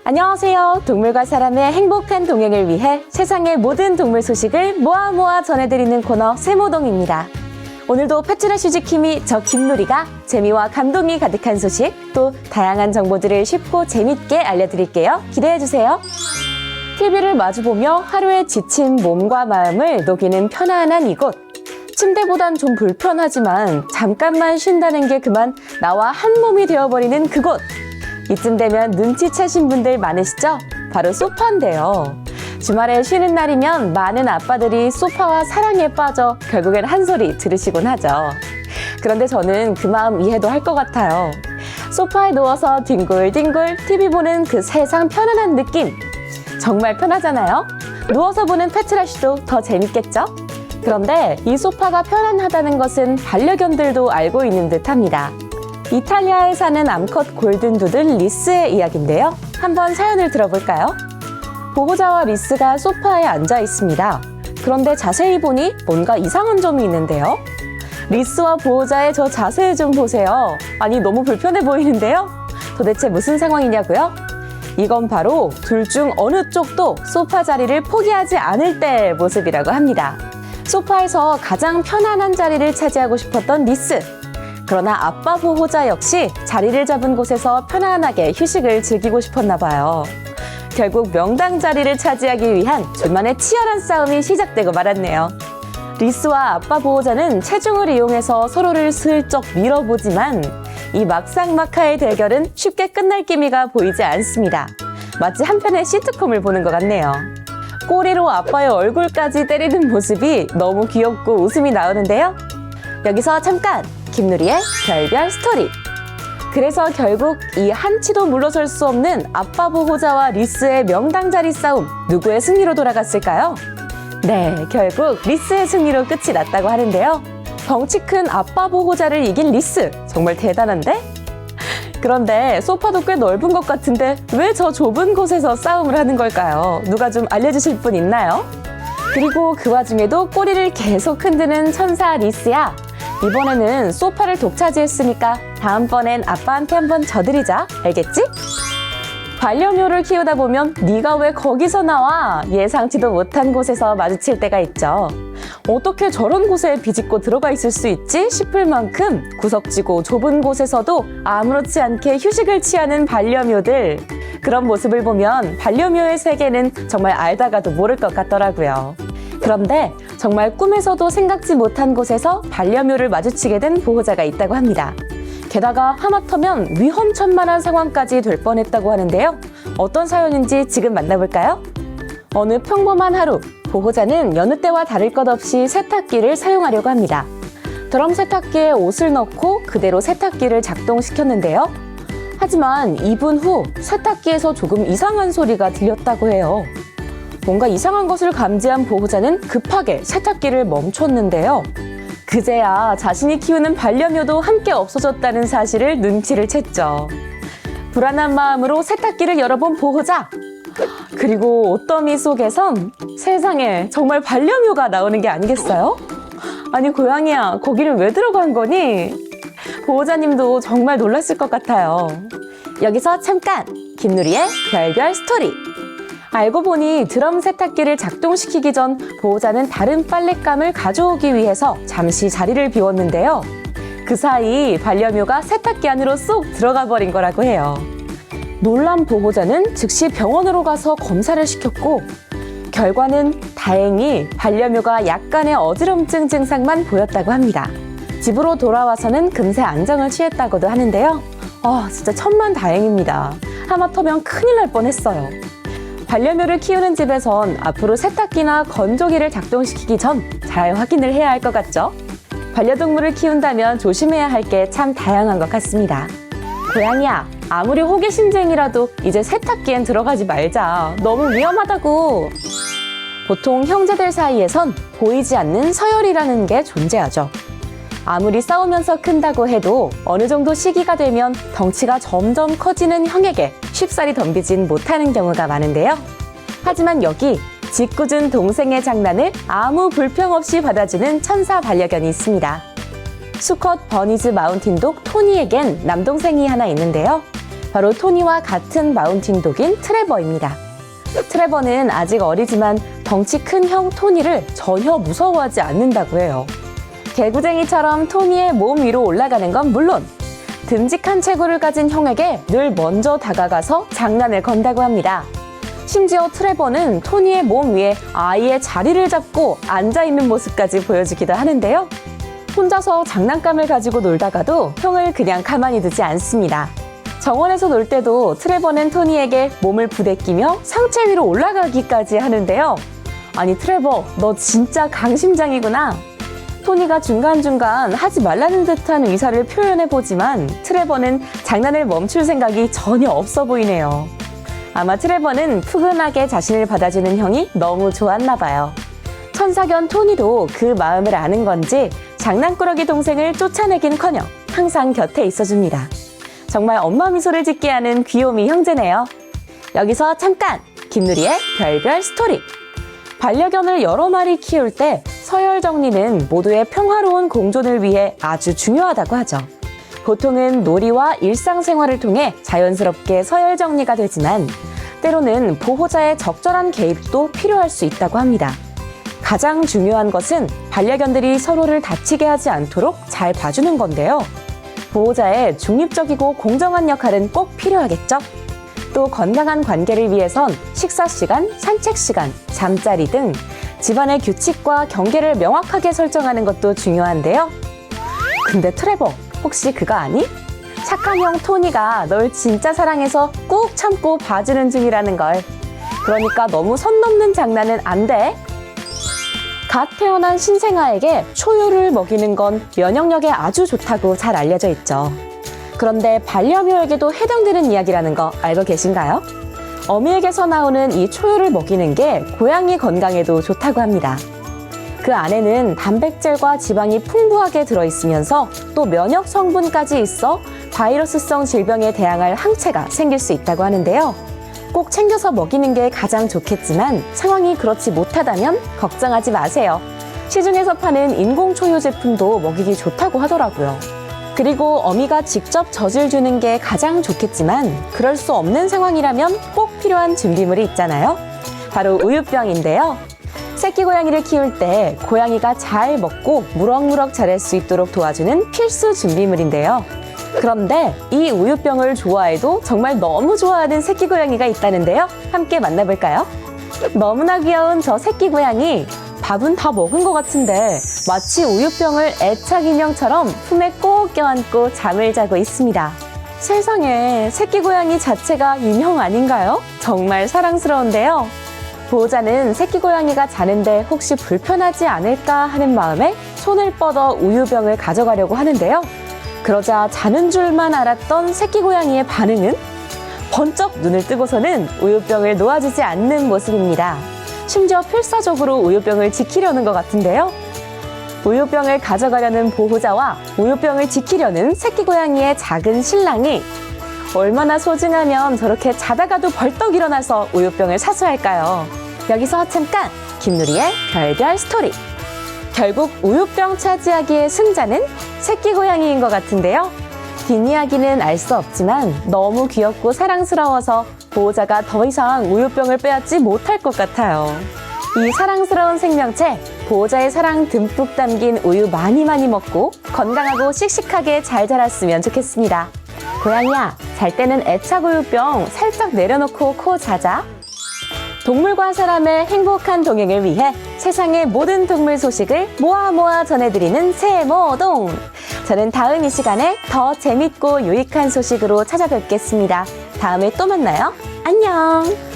안녕하세요. 동물과 사람의 행복한 동행을 위해 세상의 모든 동물 소식을 모아 전해드리는 코너 세모동입니다. 오늘도 패트라슈즈킴이 저 김누리가 재미와 감동이 가득한 소식, 또 다양한 정보들을 쉽고 재밌게 알려드릴게요. 기대해주세요. TV를 마주보며 하루의 지친 몸과 마음을 녹이는 편안한 이곳. 침대보단 좀 불편하지만 잠깐만 쉰다는 게 그만 나와 한 몸이 되어버리는 그곳. 이쯤 되면 눈치채신 분들 많으시죠? 바로 소파인데요. 주말에 쉬는 날이면 많은 아빠들이 소파와 사랑에 빠져 결국엔 한 소리 들으시곤 하죠. 그런데 저는 그 마음 이해도 할 것 같아요. 소파에 누워서 뒹굴뒹굴 TV 보는 그 세상 편안한 느낌. 정말 편하잖아요? 누워서 보는 패트라슈도 더 재밌겠죠? 그런데 이 소파가 편안하다는 것은 반려견들도 알고 있는 듯합니다. 이탈리아에 사는 암컷 골든두들 리스의 이야기인데요. 한번 사연을 들어볼까요? 보호자와 리스가 소파에 앉아 있습니다. 그런데 자세히 보니 뭔가 이상한 점이 있는데요. 리스와 보호자의 저 자세 좀 보세요. 아니, 너무 불편해 보이는데요? 도대체 무슨 상황이냐고요? 이건 바로 둘 중 어느 쪽도 소파 자리를 포기하지 않을 때의 모습이라고 합니다. 소파에서 가장 편안한 자리를 차지하고 싶었던 리스. 그러나 아빠 보호자 역시 자리를 잡은 곳에서 편안하게 휴식을 즐기고 싶었나 봐요. 결국 명당 자리를 차지하기 위한 둘만의 치열한 싸움이 시작되고 말았네요. 리스와 아빠 보호자는 체중을 이용해서 서로를 슬쩍 밀어보지만 이 막상막하의 대결은 쉽게 끝날 기미가 보이지 않습니다. 마치 한편의 시트콤을 보는 것 같네요. 꼬리로 아빠의 얼굴까지 때리는 모습이 너무 귀엽고 웃음이 나오는데요. 여기서 잠깐! 김누리의 별별 스토리. 그래서 결국 이 한치도 물러설 수 없는 아빠 보호자와 리스의 명당 자리 싸움, 누구의 승리로 돌아갔을까요? 네, 결국 리스의 승리로 끝이 났다고 하는데요. 덩치 큰 아빠 보호자를 이긴 리스, 정말 대단한데? 그런데 소파도 꽤 넓은 것 같은데 왜 저 좁은 곳에서 싸움을 하는 걸까요? 누가 좀 알려주실 분 있나요? 그리고 그 와중에도 꼬리를 계속 흔드는 천사 리스야. 이번에는 소파를 독차지했으니까 다음번엔 아빠한테 한번 져드리자. 알겠지? 반려묘를 키우다 보면 네가 왜 거기서 나와? 예상치도 못한 곳에서 마주칠 때가 있죠. 어떻게 저런 곳에 비집고 들어가 있을 수 있지? 싶을 만큼 구석지고 좁은 곳에서도 아무렇지 않게 휴식을 취하는 반려묘들. 그런 모습을 보면 반려묘의 세계는 정말 알다가도 모를 것 같더라고요. 그런데 정말 꿈에서도 생각지 못한 곳에서 반려묘를 마주치게 된 보호자가 있다고 합니다. 게다가 하마터면 위험천만한 상황까지 될 뻔했다고 하는데요. 어떤 사연인지 지금 만나볼까요? 어느 평범한 하루, 보호자는 여느 때와 다를 것 없이 세탁기를 사용하려고 합니다. 드럼 세탁기에 옷을 넣고 그대로 세탁기를 작동시켰는데요. 하지만 2분 후 세탁기에서 조금 이상한 소리가 들렸다고 해요. 뭔가 이상한 것을 감지한 보호자는 급하게 세탁기를 멈췄는데요. 그제야 자신이 키우는 반려묘도 함께 없어졌다는 사실을 눈치를 챘죠. 불안한 마음으로 세탁기를 열어본 보호자. 그리고 옷더미 속에선 세상에 정말 반려묘가 나오는 게 아니겠어요? 아니, 고양이야, 거기를 왜 들어간 거니? 보호자님도 정말 놀랐을 것 같아요. 여기서 잠깐! 김누리의 별별 스토리. 알고 보니 드럼 세탁기를 작동시키기 전 보호자는 다른 빨랫감을 가져오기 위해서 잠시 자리를 비웠는데요. 그 사이 반려묘가 세탁기 안으로 쏙 들어가 버린 거라고 해요. 놀란 보호자는 즉시 병원으로 가서 검사를 시켰고 결과는 다행히 반려묘가 약간의 어지럼증 증상만 보였다고 합니다. 집으로 돌아와서는 금세 안정을 취했다고도 하는데요. 진짜 천만다행입니다. 하마터면 큰일 날 뻔했어요. 반려묘를 키우는 집에선 앞으로 세탁기나 건조기를 작동시키기 전 잘 확인을 해야 할 것 같죠? 반려동물을 키운다면 조심해야 할 게 참 다양한 것 같습니다. 고양이야, 아무리 호기심쟁이라도 이제 세탁기엔 들어가지 말자. 너무 위험하다고. 보통 형제들 사이에선 보이지 않는 서열이라는 게 존재하죠. 아무리 싸우면서 큰다고 해도 어느 정도 시기가 되면 덩치가 점점 커지는 형에게 쉽사리 덤비진 못하는 경우가 많은데요. 하지만 여기 짓궂은 동생의 장난을 아무 불평 없이 받아주는 천사 반려견이 있습니다. 수컷 버니즈 마운틴독 토니에겐 남동생이 하나 있는데요. 바로 토니와 같은 마운틴독인 트레버입니다. 트레버는 아직 어리지만 덩치 큰 형 토니를 전혀 무서워하지 않는다고 해요. 개구쟁이처럼 토니의 몸 위로 올라가는 건 물론 듬직한 체구를 가진 형에게 늘 먼저 다가가서 장난을 건다고 합니다. 심지어 트레버는 토니의 몸 위에 아이의 자리를 잡고 앉아있는 모습까지 보여주기도 하는데요. 혼자서 장난감을 가지고 놀다가도 형을 그냥 가만히 두지 않습니다. 정원에서 놀 때도 트레버는 토니에게 몸을 부대끼며 상체 위로 올라가기까지 하는데요. 아니 트레버, 너 진짜 강심장이구나. 토니가 중간중간 하지 말라는 듯한 의사를 표현해보지만 트레버는 장난을 멈출 생각이 전혀 없어 보이네요. 아마 트레버는 푸근하게 자신을 받아주는 형이 너무 좋았나 봐요. 천사견 토니도 그 마음을 아는 건지 장난꾸러기 동생을 쫓아내긴커녕 항상 곁에 있어줍니다. 정말 엄마 미소를 짓게 하는 귀요미 형제네요. 여기서 잠깐! 김누리의 별별 스토리! 반려견을 여러 마리 키울 때 서열 정리는 모두의 평화로운 공존을 위해 아주 중요하다고 하죠. 보통은 놀이와 일상생활을 통해 자연스럽게 서열 정리가 되지만 때로는 보호자의 적절한 개입도 필요할 수 있다고 합니다. 가장 중요한 것은 반려견들이 서로를 다치게 하지 않도록 잘 봐주는 건데요. 보호자의 중립적이고 공정한 역할은 꼭 필요하겠죠? 또 건강한 관계를 위해선 식사 시간, 산책 시간, 잠자리 등 집안의 규칙과 경계를 명확하게 설정하는 것도 중요한데요. 근데 트레버, 혹시 그거 아니? 착한 형 토니가 널 진짜 사랑해서 꾹 참고 봐주는 중이라는 걸. 그러니까 너무 선 넘는 장난은 안 돼. 갓 태어난 신생아에게 초유를 먹이는 건 면역력에 아주 좋다고 잘 알려져 있죠. 그런데 반려묘에게도 해당되는 이야기라는 거 알고 계신가요? 어미에게서 나오는 이 초유를 먹이는 게 고양이 건강에도 좋다고 합니다. 그 안에는 단백질과 지방이 풍부하게 들어있으면서 또 면역 성분까지 있어 바이러스성 질병에 대항할 항체가 생길 수 있다고 하는데요. 꼭 챙겨서 먹이는 게 가장 좋겠지만 상황이 그렇지 못하다면 걱정하지 마세요. 시중에서 파는 인공 초유 제품도 먹이기 좋다고 하더라고요. 그리고 어미가 직접 젖을 주는 게 가장 좋겠지만 그럴 수 없는 상황이라면 꼭 필요한 준비물이 있잖아요. 바로 우유병인데요. 새끼 고양이를 키울 때 고양이가 잘 먹고 무럭무럭 자랄 수 있도록 도와주는 필수 준비물인데요. 그런데 이 우유병을 좋아해도 정말 너무 좋아하는 새끼 고양이가 있다는데요. 함께 만나볼까요? 너무나 귀여운 저 새끼 고양이. 밥은 다 먹은 것 같은데 마치 우유병을 애착 인형처럼 품에 꼭 껴안고 잠을 자고 있습니다. 세상에, 새끼 고양이 자체가 인형 아닌가요? 정말 사랑스러운데요. 보호자는 새끼 고양이가 자는데 혹시 불편하지 않을까 하는 마음에 손을 뻗어 우유병을 가져가려고 하는데요. 그러자 자는 줄만 알았던 새끼 고양이의 반응은 번쩍 눈을 뜨고서는 우유병을 놓아주지 않는 모습입니다. 심지어 필사적으로 우유병을 지키려는 것 같은데요. 우유병을 가져가려는 보호자와 우유병을 지키려는 새끼 고양이의 작은 신랑이 얼마나 소중하면 저렇게 자다가도 벌떡 일어나서 우유병을 사수할까요? 여기서 잠깐! 김누리의 별별 스토리! 결국 우유병 차지하기의 승자는 새끼 고양이인 것 같은데요. 뒷이야기는 알 수 없지만 너무 귀엽고 사랑스러워서 보호자가 더 이상 우유병을 빼앗지 못할 것 같아요. 이 사랑스러운 생명체, 보호자의 사랑 듬뿍 담긴 우유 많이 먹고 건강하고 씩씩하게 잘 자랐으면 좋겠습니다. 고양이야, 잘 때는 애착 우유병 살짝 내려놓고 코 자자. 동물과 사람의 행복한 동행을 위해 세상의 모든 동물 소식을 모아 전해드리는 세모동. 저는 다음 이 시간에 더 재밌고 유익한 소식으로 찾아뵙겠습니다. 다음에 또 만나요. 안녕!